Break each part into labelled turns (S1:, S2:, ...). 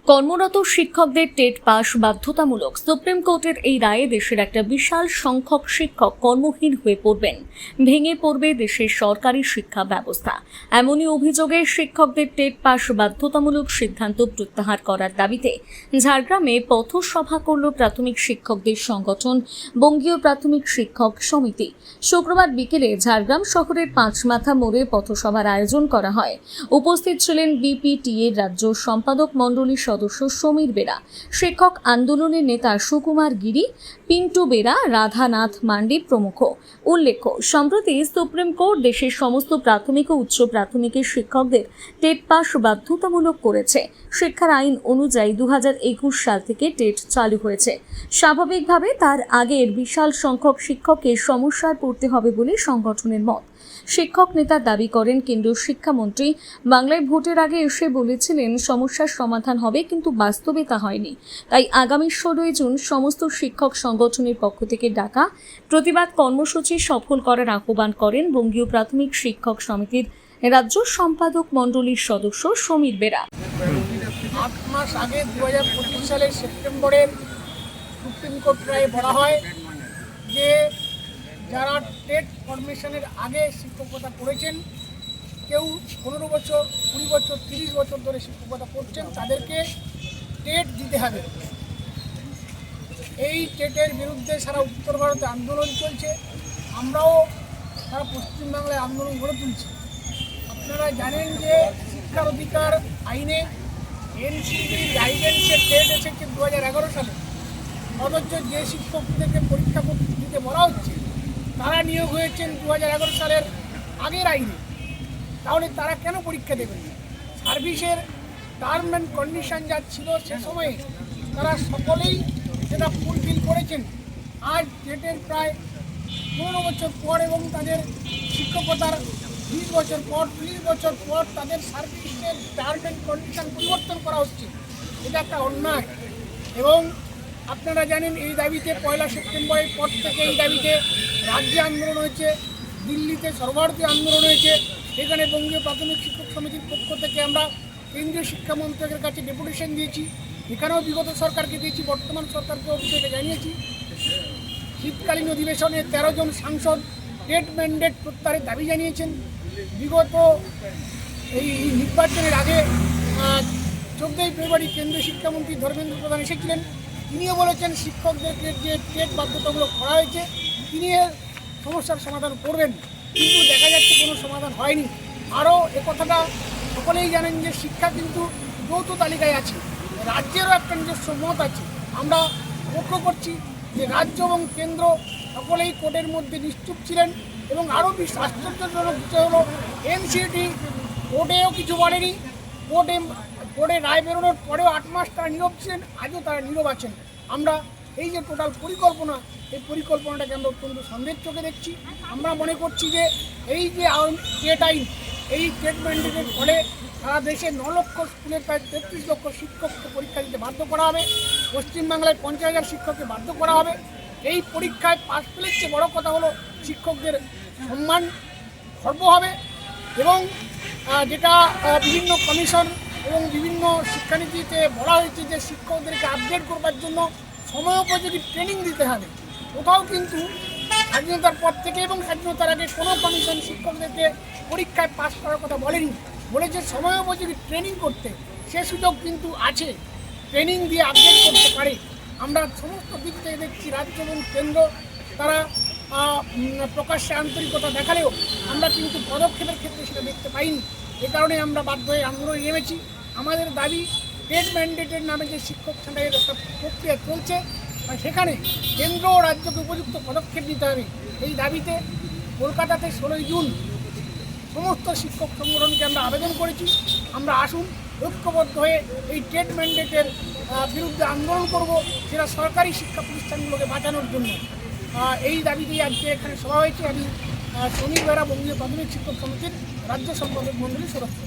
S1: কর্মরত শিক্ষকদের TET pass বাধ্যতামূলক। সুপ্রিম কোর্টের এই রায়ে দেশের একটা বিশাল সংখ্যক শিক্ষক কর্মহীন হয়ে পড়বেন, ভেঙে পড়বে দেশের সরকারি শিক্ষা ব্যবস্থা। এমনই অভিযোগে শিক্ষকদের টেট পাস বাধ্যতামূলক সিদ্ধান্ত প্রত্যাহার করার দাবিতে ঝাড়গ্রামে পথসভা করল প্রাথমিক শিক্ষকদের সংগঠন বঙ্গীয় প্রাথমিক শিক্ষক সমিতি। শুক্রবার বিকেলে ঝাড়গ্রাম শহরের পাঁচমাথা মোড়ে পথসভার আয়োজন করা হয়। উপস্থিত ছিলেন বিপিটিএ রাজ্য সম্পাদক মণ্ডলীর সদস্য সমীর বেরা, শিক্ষক আন্দোলনের নেতা সুকুমার গিরি, পিন্টু বেরা, রাধানাথ মান্ডি প্রমুখ। উল্লেখ্য, সম্প্রতি সুপ্রিম কোর্ট দেশের সমস্ত প্রাথমিক ও উচ্চ প্রাথমিকের শিক্ষকদের টেট পাস বাধ্যতামূলক করেছে। শিক্ষার আইন অনুযায়ী 2021 সাল থেকে টেট চালু হয়েছে। স্বাভাবিকভাবে তার আগের বিশাল সংখ্যক শিক্ষককে সমস্যায় পড়তে হবে বলে সংগঠনের মত। শিক্ষক নেতা দাবি করেন, কেন্দ্রীয় শিক্ষামন্ত্রী বাংলায় ভোটের আগে এসে বলেছিলেন সমস্যার সমাধান হবে, কিন্তু বাস্তবে তা হয়নি। তাই আগামী 16 জুন সমস্ত শিক্ষক সংগঠনের পক্ষ থেকে ডাকা প্রতিবাদ কর্মসূচি সফল করার আহ্বান করেন বঙ্গীয় প্রাথমিক শিক্ষক সমিতির রাজ্য সম্পাদক মণ্ডলীর সদস্য সমীর বেরা।
S2: 8 মাস আগে 2025 সালের সেপ্টেম্বরের সুপ্রিম কোর্ট রায়ে বলা হয় যে যারা টেট ফরমেশনের আগে শিক্ষকতা করেছেন, কেউ 15 বছর, 20 বছর, 30 বছর ধরে শিক্ষকতা করছেন, তাদেরকে টেট দিতে হবে। এই টেটের বিরুদ্ধে সারা উত্তর ভারতে আন্দোলন চলছে। আমরাও সারা পশ্চিমবাংলায় আন্দোলন গড়ে তুলছি। আপনারা জানেন যে শিক্ষার অধিকার আইনে এনসিটির গাইডেন্সে টেট এসেছে 2011 সালে। অথচ যে শিক্ষকদেরকে পরীক্ষা দিতে বলা হচ্ছে তারা নিয়োগ হয়েছেন 2011 সালের আগের আইনে। তাহলে তারা কেন পরীক্ষা দেবেন? সার্ভিসের টার্ম অ্যান্ড কন্ডিশন যা ছিল সে সময়ে তারা সকলেই সেটা ফুলফিল করেছেন। আজ টেটের প্রায় 15 বছর পর এবং তাদের শিক্ষকতার 20 বছর পর, 30 বছর পর তাদের সার্ভিসের টার্ম অ্যান্ড কন্ডিশন পরিবর্তন করা হচ্ছে। এটা একটা অন্যায়। এবং আপনারা জানেন এই দাবিতে 1 সেপ্টেম্বরের পর থেকে এই দাবিতে রাজ্যে আন্দোলন হয়েছে, দিল্লিতে সর্বভারতীয় আন্দোলন হয়েছে। এখানে বঙ্গীয় প্রাথমিক শিক্ষক সমিতির পক্ষ থেকে আমরা কেন্দ্রীয় শিক্ষামন্ত্রকের কাছে ডেপুটেশন দিয়েছি। এখানেও বিগত সরকারকে দিয়েছি, বর্তমান সরকারকেও বিষয়টা জানিয়েছি। শীতকালীন অধিবেশনে 13 জন সাংসদ টেট ম্যান্ডেট প্রত্যাহারের দাবি জানিয়েছেন। বিগত এই নির্বাচনের আগে 14 ফেব্রুয়ারি কেন্দ্রীয় শিক্ষামন্ত্রী ধর্মেন্দ্র প্রধান এসেছিলেন। তিনিও বলেছেন শিক্ষকদেরকে যে টেট বাধ্যতামূলক করা হয়েছে তিনি এর সমস্যার সমাধান করবেন, কিন্তু দেখা যাচ্ছে কোনো সমাধান হয়নি। আরও একথাটা সকলেই জানেন যে শিক্ষা কিন্তু যৌথ তালিকায় আছে, রাজ্যেরও একটা নিজস্ব মত আছে। আমরা লক্ষ্য করছি যে রাজ্য এবং কেন্দ্র সকলেই কোর্টের মধ্যে নিশ্চুপ ছিলেন। এবং আরও বেশি আশ্চর্যজনক বিষয় হলো এনসিটি কোর্টেও কিছু বলেনি। কোর্টে রায় বেরোনোর পরেও 8 মাস তারা নীরব ছিলেন, আজও তারা নীরব আছেন। আমরা এই যে টোটাল পরিকল্পনা, এই পরিকল্পনাটাকে আমরা অত্যন্ত সন্দেহের চোখে দেখছি। আমরা মনে করছি যে এই যে টেট আইন, এই টেট ম্যান্ডেটের ফলে সারা দেশে 9 লক্ষ স্কুলের প্রায় 33 লক্ষ শিক্ষককে পরীক্ষা দিতে বাধ্য করা হবে। পশ্চিমবাংলায় 50,000 শিক্ষককে বাধ্য করা হবে। এই পরীক্ষায় পাশ পেলে চেয়ে বড় কথা হলো শিক্ষকদের সম্মান খর্ব হবে। এবং যেটা বিভিন্ন কমিশন এবং বিভিন্ন শিক্ষানীতিতে বলা হয়েছে যে শিক্ষকদেরকে আপডেট করবার জন্য সময়োপযোগী ট্রেনিং দিতে হবে। কোথাও কিন্তু স্বাধীনতার পর থেকে এবং স্বাধীনতার আগে কোনো কমিশন শিক্ষকদেরকে পরীক্ষায় পাস করার কথা বলেনি, বলেছে সময়োপযোগী ট্রেনিং করতে। সে সুযোগ কিন্তু আছে, ট্রেনিং দিয়ে আপডেট করতে পারে। আমরা সমস্ত দিক থেকে দেখছি রাজ্য এবং কেন্দ্র তারা প্রকাশ্যে আন্তরিকতা দেখালেও আমরা কিন্তু পদক্ষেপের ক্ষেত্রে সেটা দেখতে পাইনি। এ কারণে আমরা বাধ্য হয়ে আন্দোলনে নেমেছি। আমাদের দাবি টেট ম্যান্ডেটের নামে যে শিক্ষক ছাঁটাইয়ের একটা প্রক্রিয়া চলছে, সেখানে কেন্দ্র ও রাজ্যকে উপযুক্ত পদক্ষেপ নিতে হবে। এই দাবিতে কলকাতাতে 16 জুন সমস্ত শিক্ষক সংগঠনকে আমরা আবেদন করেছি। আমরা আসুন ঐক্যবদ্ধ হয়ে এই টেট ম্যান্ডেটের বিরুদ্ধে আন্দোলন করব, সেটা সরকারি শিক্ষা প্রতিষ্ঠানগুলোকে বাঁচানোর জন্য। এই দাবিতেই আজকে এখানে সভা হয়েছে। আমি সমীর বেরা, বঙ্গীয় প্রাথমিক শিক্ষক সমিতির রাজ্য সম্পাদক মণ্ডলীর সদস্য।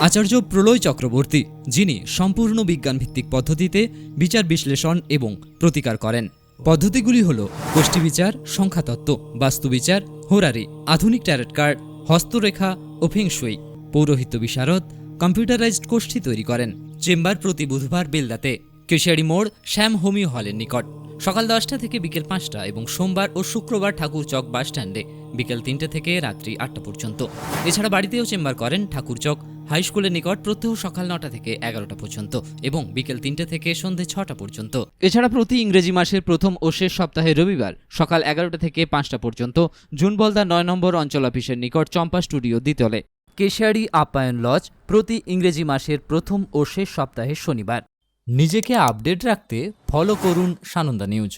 S3: আচার্য প্রলয় চক্রবর্তী, যিনি সম্পূর্ণ বিজ্ঞানভিত্তিক পদ্ধতিতে বিচার বিশ্লেষণ এবং প্রতিকার করেন। পদ্ধতিগুলি হল গোষ্ঠী বিচার, সংখ্যাতত্ত্ব, বাস্তুবিচার, হোরারি, আধুনিক ট্যারট কার্ড, হস্তরেখা ও ফেংশুই। পৌরোহিত্য বিশারদ কম্পিউটারাইজড গোষ্ঠী তৈরি করেন। চেম্বার প্রতি বুধবার বেলদাতে, কেশিয়ারি মোড় শ্যাম হোমিও হলের নিকট, সকাল 10টা থেকে বিকেল 5টা এবং সোমবার ও শুক্রবার ঠাকুরচক বাসস্ট্যান্ডে বিকেল 3টে থেকে রাত্রি 8টা পর্যন্ত। এছাড়া বাড়িতেও চেম্বার করেন ঠাকুরচক হাই স্কুলের নিকট প্রত্যহ সকাল 9টা থেকে 11টা পর্যন্ত এবং বিকেল 3টে থেকে সন্ধে 6টা পর্যন্ত। এছাড়া প্রতি ইংরেজি মাসের প্রথম ও শেষ সপ্তাহে রবিবার সকাল 11টা থেকে 5টা পর্যন্ত জুনবলদা 9 নম্বর অঞ্চল অফিসের নিকট চম্পা স্টুডিও দ্বিতলে। কেশিয়ারি আপ্যায়ন লজ প্রতি ইংরেজি মাসের প্রথম ও শেষ সপ্তাহে শনিবার। নিজেকে আপডেট রাখতে ফলো করুন সানন্দা নিউজ।